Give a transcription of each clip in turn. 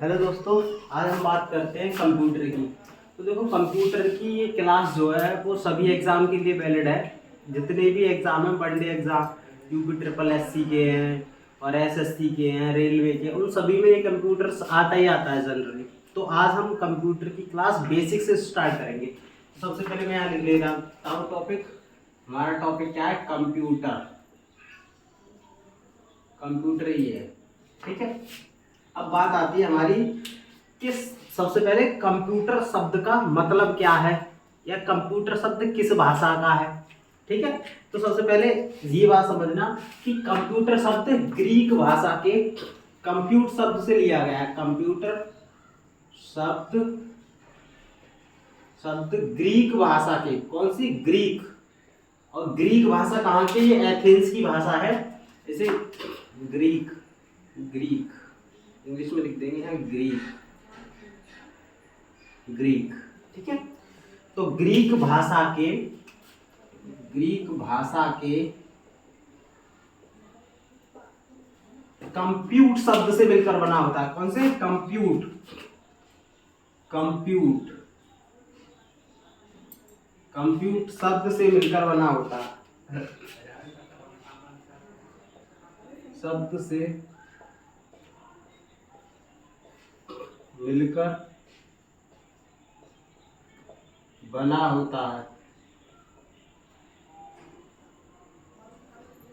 Hello दोस्तों, आज हम बात करते हैं कंप्यूटर की। तो देखो, कंप्यूटर की ये क्लास जो है वो सभी एग्ज़ाम के लिए वैलिड है। जितने भी एग्ज़ाम हैं, one day exam, UP triple SC के हैं और एसएससी के हैं, रेलवे के, उन सभी में ये कंप्यूटर आता ही आता है जनरली। तो आज हम कंप्यूटर की क्लास बेसिक से स्टार्ट करेंगे। सबसे पहले मैं यहाँ लिख ले रहा हूँ टॉपिक। हमारा टॉपिक क्या है? कंप्यूटर। कंप्यूटर ही है, ठीक है। अब बात आती है हमारी किस सबसे पहले कंप्यूटर शब्द का मतलब क्या है, या कंप्यूटर शब्द किस भाषा का है, ठीक है। तो सबसे पहले ये बात समझना कि कंप्यूटर शब्द ग्रीक भाषा के कंप्यूट शब्द से लिया गया है। कंप्यूटर शब्द शब्द ग्रीक भाषा के, कौन सी? ग्रीक। और ग्रीक भाषा कहाँ की? ये एथेंस की भाषा है। इसे ग्रीक ग्रीक इंग्लिश में लिख देंगे हम ग्रीक ग्रीक, ठीक है। तो ग्रीक भाषा के कंप्यूट शब्द से मिलकर बना होता है। कौन से? कंप्यूट कंप्यूट कंप्यूट शब्द से मिलकर बना होता है। शब्द से मिलकर बना होता है,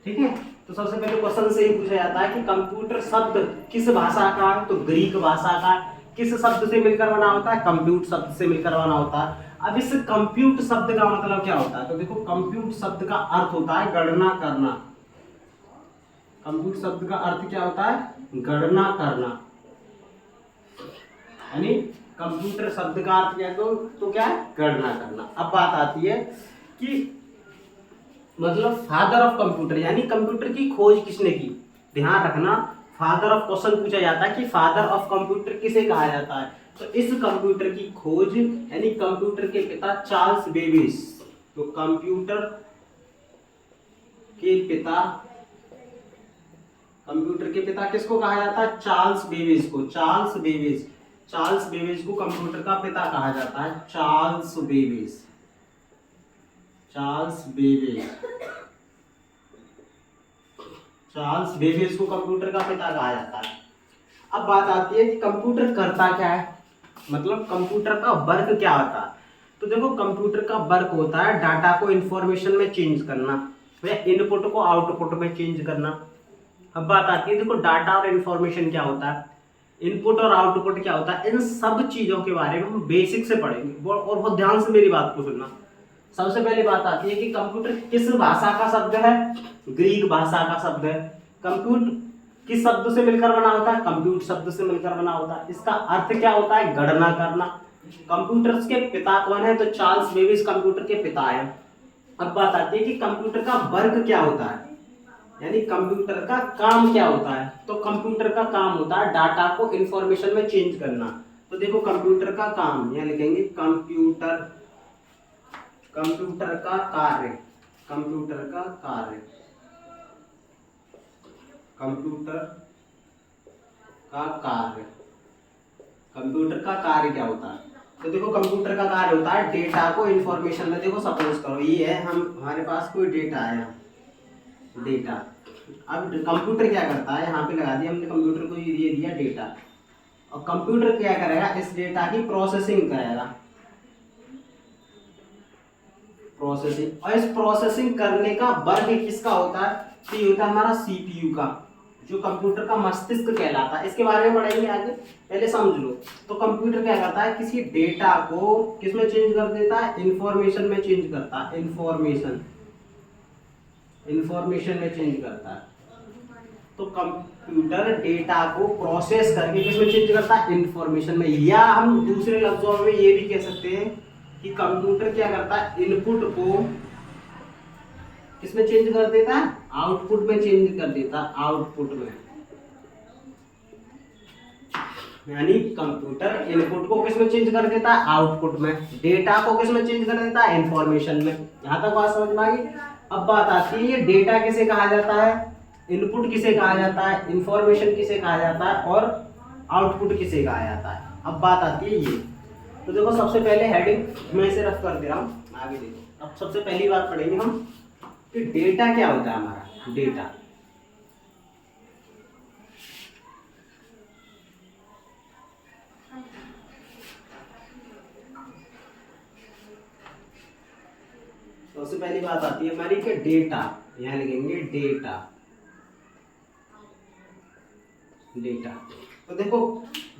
ठीक है। तो सबसे पहले क्वेश्चन से ही पूछा जाता है कि कंप्यूटर शब्द किस भाषा का है? तो ग्रीक भाषा का। किस शब्द से मिलकर बना होता है? कंप्यूट शब्द से मिलकर बना होता है। अब इस कंप्यूट शब्द का मतलब क्या होता है? तो देखो, कंप्यूट शब्द का अर्थ होता है गणना करना। कंप्यूट शब्द का अर्थ क्या होता है? गणना करना। यानी कंप्यूटर शब्द का अर्थ क्या है? तो क्या है? गणना करना। अब बात आती है कि मतलब फादर ऑफ कंप्यूटर, यानी कंप्यूटर की खोज किसने की? ध्यान रखना, फादर ऑफ क्वेश्चन पूछा जाता है कि फादर ऑफ कंप्यूटर किसे कहा जाता है। तो इस कंप्यूटर की खोज यानी कंप्यूटर के पिता चार्ल्स बेबेज। तो कंप्यूटर के पिता किसको कहा जाता है? चार्ल्स बेबेज को। चार्ल्स बेबेज को कंप्यूटर का पिता कहा जाता है। चार्ल्स बेबेज को कंप्यूटर का पिता कहा जाता है। अब बात आती है कि कंप्यूटर करता क्या है, मतलब कंप्यूटर का वर्क क्या होता है। तो देखो, कंप्यूटर का वर्क होता है डाटा को इंफॉर्मेशन में चेंज करना, या इनपुट को आउटपुट में चेंज करना। अब बात आती है, देखो, डाटा और इंफॉर्मेशन क्या होता है, इनपुट और आउटपुट क्या होता है, इन सब चीजों के बारे में हम बेसिक से पढ़ेंगे। और बहुत ध्यान से मेरी बात को सुनना। सबसे पहले बात आती है कि कंप्यूटर किस भाषा का शब्द है? ग्रीक भाषा का शब्द है। कंप्यूट किस शब्द से मिलकर बना होता है? कंप्यूट शब्द से मिलकर बना होता है। इसका अर्थ क्या होता है? गणना करना। कंप्यूटर्स के पिता कौन है? तो चार्ल्स बेबेज कंप्यूटर के पिता है। अब बात आती है कि कंप्यूटर का वर्क क्या होता है, यानी कंप्यूटर का काम क्या होता है। तो कंप्यूटर का काम होता है डाटा को इंफॉर्मेशन में चेंज करना। तो देखो, कंप्यूटर का काम यहाँ लिखेंगे कंप्यूटर का कार्य। कंप्यूटर का कार्य क्या होता है? तो देखो, कंप्यूटर का कार्य होता है डेटा को इंफॉर्मेशन में। देखो, सपोज करो ये है, हमारे पास कोई डेटा है, डेटा। अब कंप्यूटर क्या करता है? यहाँ पे लगा दिया हमने, कंप्यूटर को ये दिया डेटा, और कंप्यूटर क्या करेगा? इस डेटा की प्रोसेसिंग करेगा। और इस प्रोसेसिंग करने का वर्क किसका होता है? तो ये होता है हमारा सीपीयू का, जो कंप्यूटर का मस्तिष्क कहलाता है। इसके बारे में पढ़ेंगे आगे, पहले समझ लो। तो कंप्यूटर क्या करता है? किसी डेटा को किसमें चेंज कर देता है? इंफॉर्मेशन में चेंज करता है। इंफॉर्मेशन में चेंज करता है। तो कंप्यूटर डेटा को प्रोसेस करके किसमें चेंज करता है? इंफॉर्मेशन में। या हम दूसरे लफ्जों में ये भी कह सकते हैं कि कंप्यूटर क्या करता है? इनपुट को किसमें चेंज कर देता है? आउटपुट में चेंज कर देता है। आउटपुट में, यानी कंप्यूटर इनपुट को किसमें चेंज कर देता है? आउटपुट में। डेटा को किसमें चेंज कर देता है? इंफॉर्मेशन में। यहां तक बात समझ में आ गई। अब बात आती है, ये डेटा किसे कहा जाता है? इनपुट किसे कहा जाता है? इंफॉर्मेशन किसे कहा जाता है? और आउटपुट किसे कहा जाता है। अब बात आती है ये, तो देखो सबसे पहले हेडिंग मैं इसे रफ कर दे रहा हूँ, आगे देखो। अब सबसे पहली बात पढ़ेंगे हम कि डेटा क्या होता है हमारा। डेटा सबसे पहली बात आती है हमारी कि डेटा, यहां लिखेंगे डेटा। डेटा तो देखो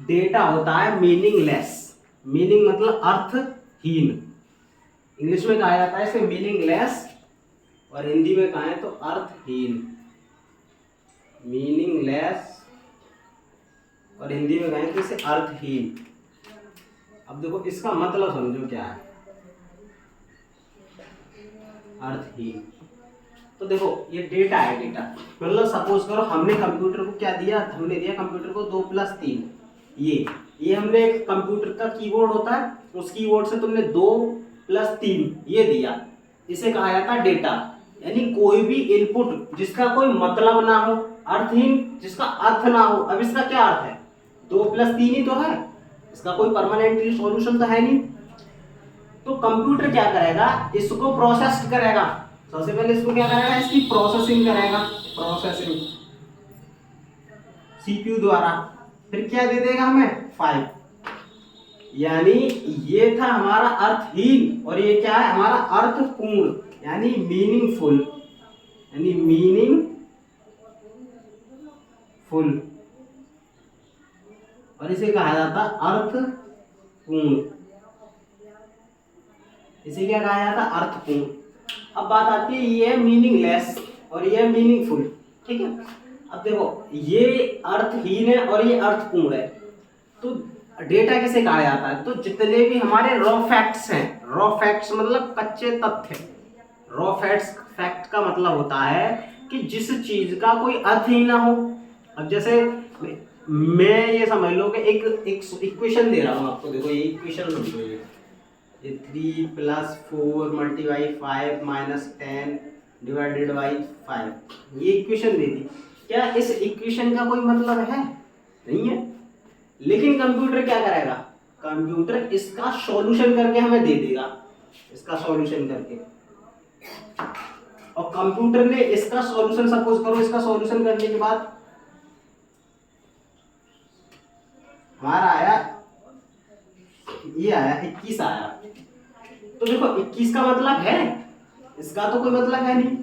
डेटा होता है मीनिंगलेस, मीनिंग मतलब अर्थहीन। इंग्लिश में कहा जाता है इसे मीनिंगलेस और हिंदी में कहा है तो अर्थहीन। मीनिंगलेस और हिंदी में कहें तो इसे अर्थहीन। अब देखो इसका मतलब समझो क्या है अर्थहीन। तो देखो ये डेटा है, डेटा मतलब सपोज करो हमने कंप्यूटर को क्या दिया, हमने दिया कंप्यूटर को 2+3। ये हमने एक कंप्यूटर का कीबोर्ड होता है, उस कीबोर्ड से तुमने 2+3 ये दिया, इसे कहा जाता है डेटा। यानी कोई भी इनपुट जिसका कोई मतलब ना हो, अर्थहीन, जिसका अर्थ ना हो। अब इसका क्या अर्थ है, 2+3 ही तो है, इसका कोई परमानेंटली सॉल्यूशन तो है नहीं। तो कंप्यूटर क्या करेगा, इसको प्रोसेस करेगा। सबसे पहले इसको क्या करेगा, इसकी प्रोसेसिंग करेगा, प्रोसेसिंग सीपीयू द्वारा। फिर क्या दे देगा हमें 5। यानी ये था हमारा अर्थहीन और ये क्या है हमारा अर्थपूर्ण, यानी मीनिंगफुल, यानी मीनिंगफुल, और इसे कहा जाता अर्थपूर्ण। इसे क्या कहा जाता है, अर्थपूर्ण। अब बात आती है ये मीनिंगलेस और ये मीनिंगफुल, ठीक है। अब देखो ये अर्थहीन है और ये अर्थपूर्ण है। तो डेटा किसे कहा जाता है, तो जितने भी हमारे रॉ फैक्ट्स हैं, रॉ फैक्ट्स मतलब कच्चे तथ्य। रॉ फैक्ट्स, फैक्ट का मतलब होता है कि जिस चीज का कोई अर्थ ही ना हो। अब जैसे मैं ये समझ लो कि एक इक्वेशन दे रहा हूँ आपको, देखो ये इक्वेशन समझो, ये 3+4 × 5 - 10 / 5 ये इक्वेशन दे दी। क्या इस इक्वेशन का कोई मतलब है, नहीं है। लेकिन कंप्यूटर क्या करेगा, कंप्यूटर इसका सॉल्यूशन करके हमें दे देगा, इसका सॉल्यूशन करके। और कंप्यूटर ने इसका सॉल्यूशन, सपोज करो इसका सॉल्यूशन करने के बाद हमारा आया, ये आया 21 आया। तो देखो 21 का मतलब है, इसका तो कोई मतलब है नहीं।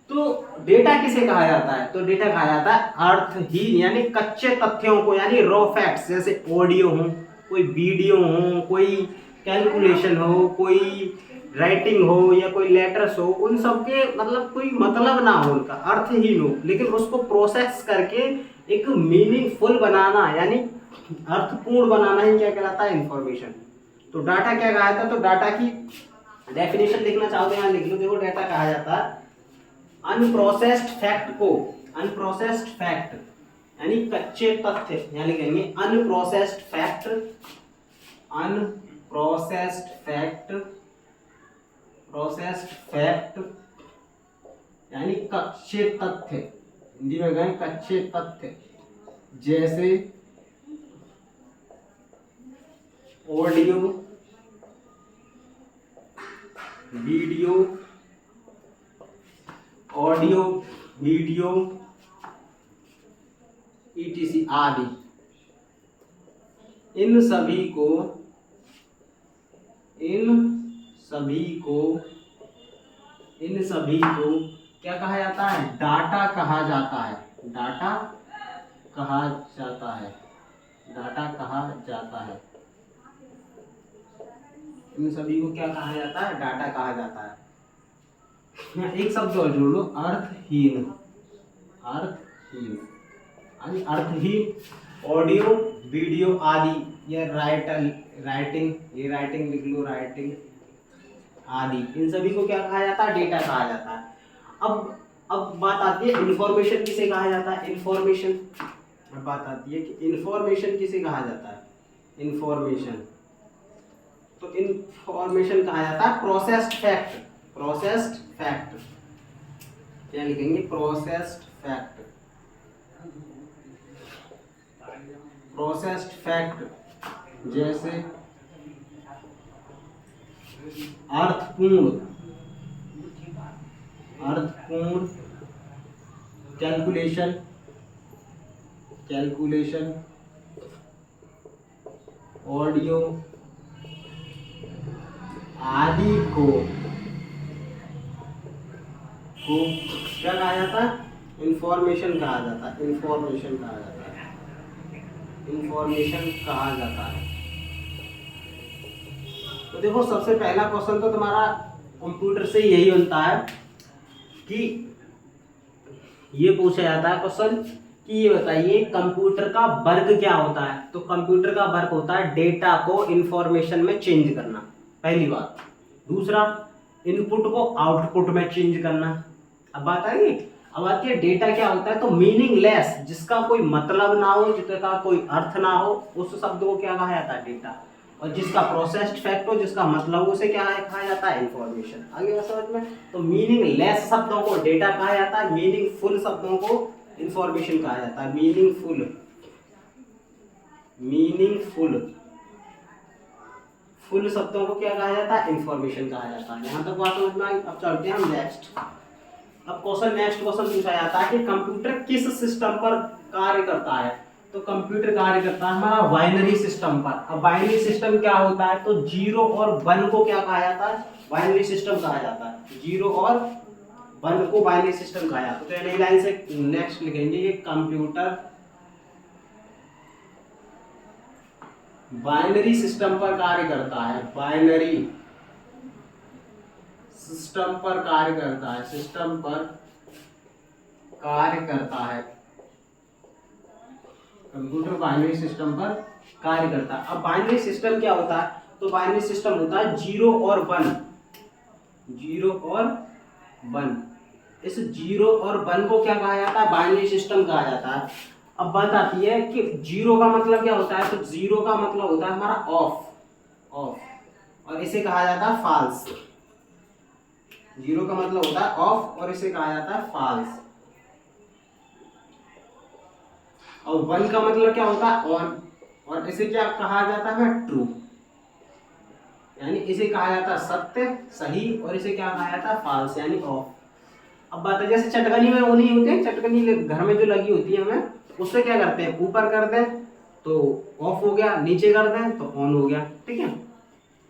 तो डेटा किसे कहा जाता है, तो डेटा कहा जाता है अर्थहीन, यानी कच्चे तथ्यों को, यानी रॉ फैक्ट्स, जैसे ऑडियो हो, कोई वीडियो हो, कोई कैलकुलेशन हो, कोई राइटिंग हो या कोई लेटर्स हो, उन सब के मतलब कोई मतलब ना हो, उनका अर्थहीन हो, लेकिन उसको प्रोसेस करके एक मीनिंगफुल बनाना, यानी अर्थपूर्ण बनाना ही क्या कहलाता है, इंफॉर्मेशन। तो डाटा क्या कहा जाता है, तो डाटा की डेफिनेशन लिखना चाहते हैं, लिख लो। देखो डाटा कहा जाता है अनप्रोसेस्ड फैक्ट को, अनप्रोसेस्ड फैक्ट यानी कच्चे तथ्य, यानी लिखेंगे unprocessed fact, unprocessed fact, processed fact यानी कच्चे तथ्य, हिंदी में गए कच्चे तथ्य, जैसे audio, video, audio video ETC आदि। इन सभी को क्या कहा जाता है, डाटा कहा जाता है, डाटा कहा जाता है, डाटा कहा जाता है। इन सभी को क्या कहा जाता है, डाटा कहा जाता है। एक शब्द और जोड़ लो, अर्थहीन, अर्थहीन यानी अर्थहीन ऑडियो वीडियो आदि, या राइटिंग, ये राइटिंग लिख लो, राइटिंग आदि, इन सभी को क्या कहा जाता है, डेटा कहा जाता है। अब बात आती है इंफॉर्मेशन किसे कहा जाता है, इंफॉर्मेशन। अब बात आती है कि इंफॉर्मेशन किसे कहा जाता है, इंफॉर्मेशन। तो इंफॉर्मेशन कहा जाता है प्रोसेस्ड फैक्ट, प्रोसेस्ड फैक्ट क्या लिखेंगे, प्रोसेस्ड फैक्ट, प्रोसेस्ड फैक्ट जैसे अर्थपूर्ण कैलकुलेशन ऑडियो आदि को क्या कहा जाता है? इंफॉर्मेशन कहा जाता है। तो देखो सबसे पहला क्वेश्चन तो तुम्हारा कंप्यूटर से यही बनता है कि ये पूछा जाता है क्वेश्चन कि ये बताइए कंप्यूटर का वर्क क्या होता है। तो कंप्यूटर का वर्क होता है डेटा को इंफॉर्मेशन में चेंज करना, पहली बात। दूसरा, इनपुट को आउटपुट में चेंज करना। अब बात है डेटा क्या होता है? तो मीनिंगलेस, जिसका कोई मतलब ना हो, जिसका कोई अर्थ ना हो, उस शब्द को क्या कहा जाता है? डेटा। और जिसका प्रोसेस्ड फैक्ट हो, जिसका मतलब हो, उसे क्या कहा जाता है? इंफॉर्मेशन। आगे बात समझ में? तो मीनिंगलेस शब्दों को डेटा कहा जाता है, मीनिंगफुल शब्दों को इंफॉर्मेशन कहा जाता है। फुल शब्दों को क्या कहा जाता है? इंफॉर्मेशन कहा जाता है। यहाँ तक बात समझ में आई। अब चलते हैं हम नेक्स्ट। अब नेक्स्ट क्वेश्चन पूछा जाता है कि कंप्यूटर किस सिस्टम पर कार्य करता है। तो कंप्यूटर कार्य करता है हमारा बाइनरी सिस्टम पर। अब बाइनरी सिस्टम क्या होता है? तो 0 और 1 को क्या कहा जाता है? बाइनरी सिस्टम कहा जाता है। 0 और 1 को बाइनरी सिस्टम कहा जाता है। तो नई लाइन से नेक्स्ट लिखेंगे ये कंप्यूटर बाइनरी सिस्टम पर कार्य करता है। बाइनरी सिस्टम पर कार्य करता है। कंप्यूटर बाइनरी सिस्टम पर कार्य करता है। अब बाइनरी सिस्टम क्या होता है? तो बाइनरी सिस्टम होता है 0 और 1। इस 0 और 1 को क्या कहा जाता है? बाइनरी सिस्टम कहा जाता है। अब बात आती है कि 0 का मतलब क्या होता है? तो 0 का मतलब होता है हमारा ऑफ, और इसे कहा जाता है फॉल्स। 0 का मतलब होता है ऑफ और इसे कहा जाता है फॉल्स। और 1 का मतलब क्या होता है? ऑन, और इसे क्या कहा जाता है? ट्रू। यानी इसे कहा जाता है सत्य, सही, और इसे क्या कहा जाता है? फॉल्स, यानी ऑफ। अब बात है जैसे चटकनी में वो नहीं होते, चटकनी घर में जो लगी होती है, हमें उससे क्या करते हैं? ऊपर कर दें तो ऑफ हो गया, नीचे कर दें तो ऑन हो गया। ठीक है।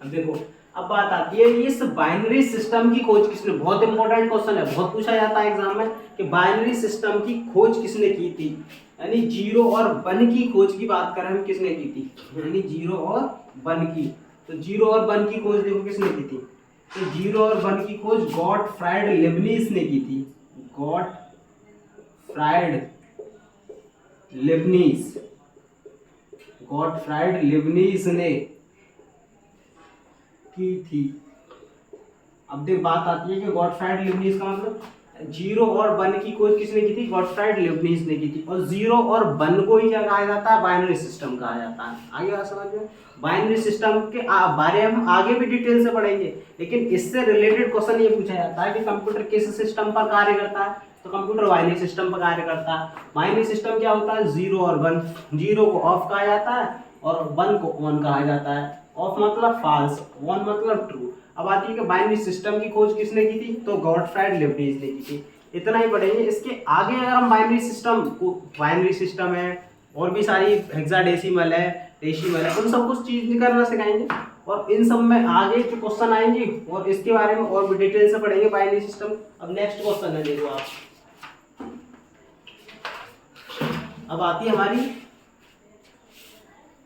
अब देखो, अब बात आती है इस बाइनरी सिस्टम की खोज किसने? बहुत इंपॉर्टेंट क्वेश्चन है, बहुत पूछा जाता है एग्जाम में कि बाइनरी सिस्टम की खोज किसने की थी। यानी 0 और 1 की खोज की बात करें हम, किसने की थी? यानी 0 और 1 की। तो 0 और 1 की खोज देखो किसने की थी? तो 0 और 1 की खोज गॉटफ्राइड लीबनिज ने की थी। गॉटफ्राइड लीबनिज ने की थी। अब देख बात आती है कि गॉटफ्राइड लीबनिज का मतलब 0 और 1 की खोज किसने की थी? गॉटफ्राइड लीबनिज ने की थी। और 0 और 1 को ही क्या कहा जाता है? बाइनरी सिस्टम कहा जाता है। आगे बात समझ में? बाइनरी सिस्टम के बारे में हम आगे भी डिटेल से पढ़ेंगे, लेकिन इससे रिलेटेड क्वेश्चन ये पूछा जाता है कि कंप्यूटर किस सिस्टम पर कार्य करता है। तो कंप्यूटर बाइनरी सिस्टम पर कार्य करता है। बाइनरी सिस्टम क्या होता है? 0 और 1। 0 को ऑफ कहा जाता है और 1 को ऑन कहा जाता है। ऑफ मतलब फॉल्स, ऑन मतलब ट्रू। अब आती है कि बाइनरी सिस्टम की खोज किसने की थी? तो गॉटफ्राइड लीबनिज ने की थी। इतना ही पढ़ेंगे। इसके आगे अगर हम बाइनरी सिस्टम है और भी सारी हेक्साडेसिमल है, डेसिमल है, उन सब कुछ चीज करना सिखाएंगे, और इन सब में आगे जो क्वेश्चन आएंगे और इसके बारे में और भी डिटेल से पढ़ेंगे बाइनरी सिस्टम। अब नेक्स्ट क्वेश्चन है, देखो आप। अब आती है हमारी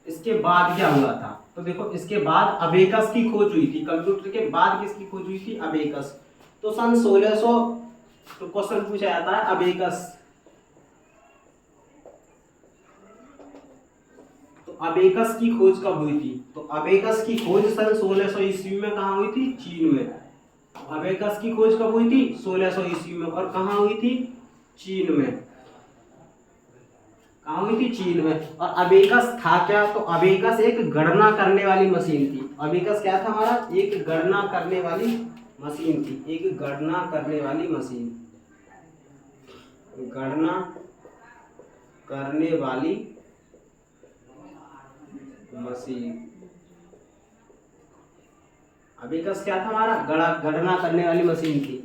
इसके बाद क्या हुआ था। तो देखो इसके बाद अबेकस की खोज हुई थी। कंप्यूटर के बाद किसकी खोज हुई थी? अबेकस। तो सन 1600 तो क्वेश्चन पूछा जाता है अबेकस। तो अबेकस की खोज कब हुई थी? तो अबेकस की खोज सन 1600 ईस्वी में कहाँ हुई थी? चीन में। अबेकस की खोज कब हुई थी? 1600 ईस्वी में। और कहाँ हुई थी? चीन में। कहाँ हुई थी? चीन में। और अबेकस था क्या? तो अबेकस एक गणना करने वाली मशीन थी। अबेकस क्या था हमारा? एक गणना करने वाली मशीन थी। एक गणना करने वाली मशीन, गणना करने वाली मशीन। अबेकस क्या था हमारा, गणना करने वाली मशीन थी।